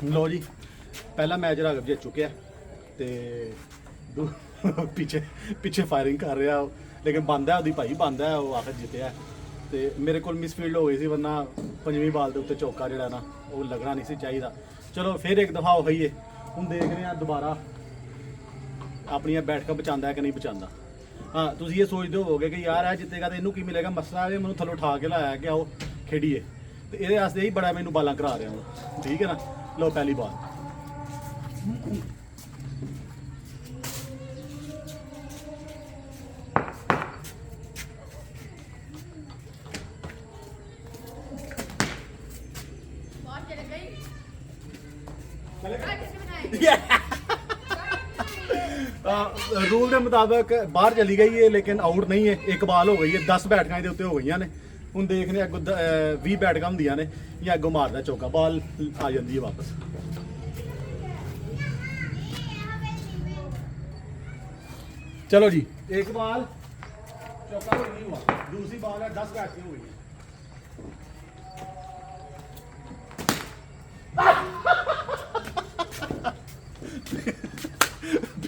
लो जी पहला मैच राघव जित चुके पीछे पीछे फायरिंग कर रहा लेकिन बंद है वो भाई बंद है वो आखिर जितया तो मेरे को मिसफील्ड हो गई थी वरना पंजवीं बाल के उत्ते चौका जड़ा ना वो लगना नहीं सी चाहिए। चलो फिर एक दफ़ा हो गई है हम देख रहे हैं दोबारा अपन बैठक बचाता है कि नहीं बचाता। हाँ तुम ये सोचते होवोगे कि यार है जितेगा तो इनू की मिलेगा मसला है मैं थल्लों उठा के लाया कि आओ खेड़िए तो ये यही बड़ा मैनू बालां करा रहा हूँ ठीक है ना। लो पहली बाल रूल के मुताबिक बाहर चली गई है लेकिन आउट नहीं है। एक बाल हो गई है 10 बैठक उत्ते हो गई ने हूँ देखने अगों 20 बैठक होंदियां ने या अगों मारदा चौका बाल आ जाती है वापस। चलो जी एक बाल चौका तो नहीं हुआ दूसरी बाल है 10 बैठकें हो गई है।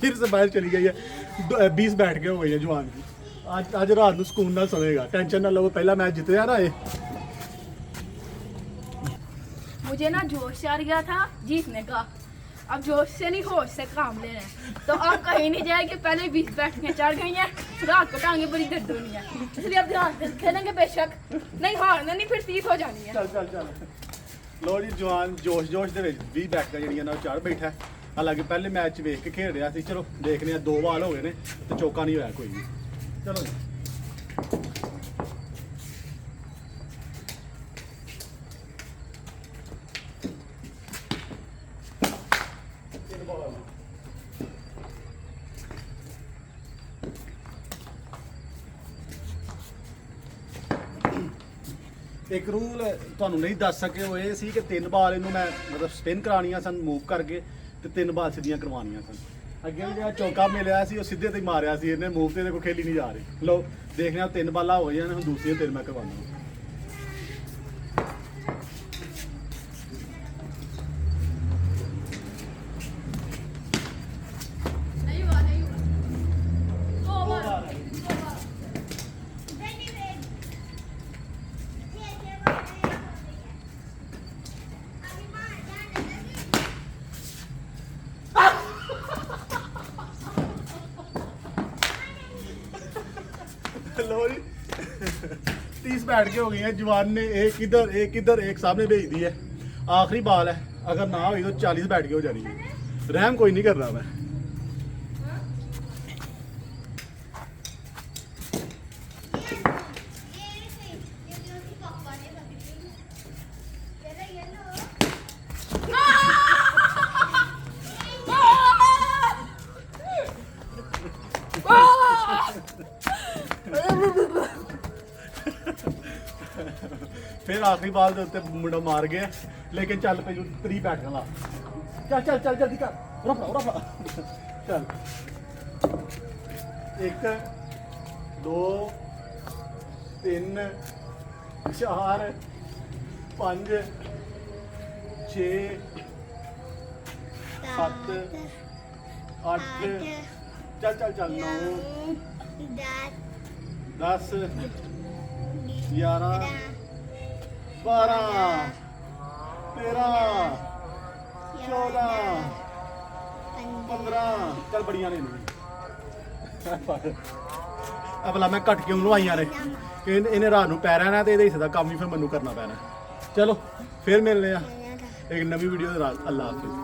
फिर से बाहर चली गई है 20 बैठकें हो गई है जवान की। आज रात को सुकून ना सोएगा टेंशन ना लो पहला मैच जीते ना ये। मुझे ना जोश आ गया था जीतने का अब जोश से नहीं होश से काम लेना है तो अब कहीं नहीं जाएगी पहले 20 बैठकें चढ़ गई हैं रात को टांगे बड़ी दर्द होनी है इसलिए अब ध्यान से खेलेंगे बेशक नहीं हारना नहीं फिर 30 हो जानी है। चल चल चल लो जी जवान जोश जोश दे 20 बैठक जड़ियां ना चढ़ बैठा है। हालांकि पहले मैच वेख के खेल रहा थी चलो देखने 2 बाल हो गए ने तो चौका नहीं होया कोई भी। चलो जी एक रूल ਤੁਹਾਨੂੰ नहीं दस सके वो ये सी कि 3 बाल इनू मैं मतलब स्पिन करानियां सन मूव करके तो 3 बाल सीधियां करवानियां सन। अगे भी जो चौका मिलया सी वो सीधे ते मारिया सी इन्हें मूव ते कोई खेली नहीं जा रही। लो देखने 3 बाला हो गई हम दूसरी 3 मैं करवाना। लो जी 30 बैठ के हो गई हैं जवान ने एक इधर एक सामने भेज दी है। आखिरी बाल है अगर ना हुई तो 40 बैठ के हो जानी है। रहम कोई नहीं कर रहा मैं। फिर आखिरी बाल के उत्ते मुंडा मार गया लेकिन चल पे 3 बैठक ला चल चल चल जल्दी कर रफा चल 1 2 3 4 5 6 7 8 चल चल चल 9 10 11 12 13 14 15 चल बड़िया ने भला मैं घट क्यों लवाइया ने कि इन्हें रात को पै रहना तो ये हिस्से का काम भी फिर मैनू करना पैना। चलो फिर मिलने एक नवी वीडियो के नाल। अल्लाह हाफिज़।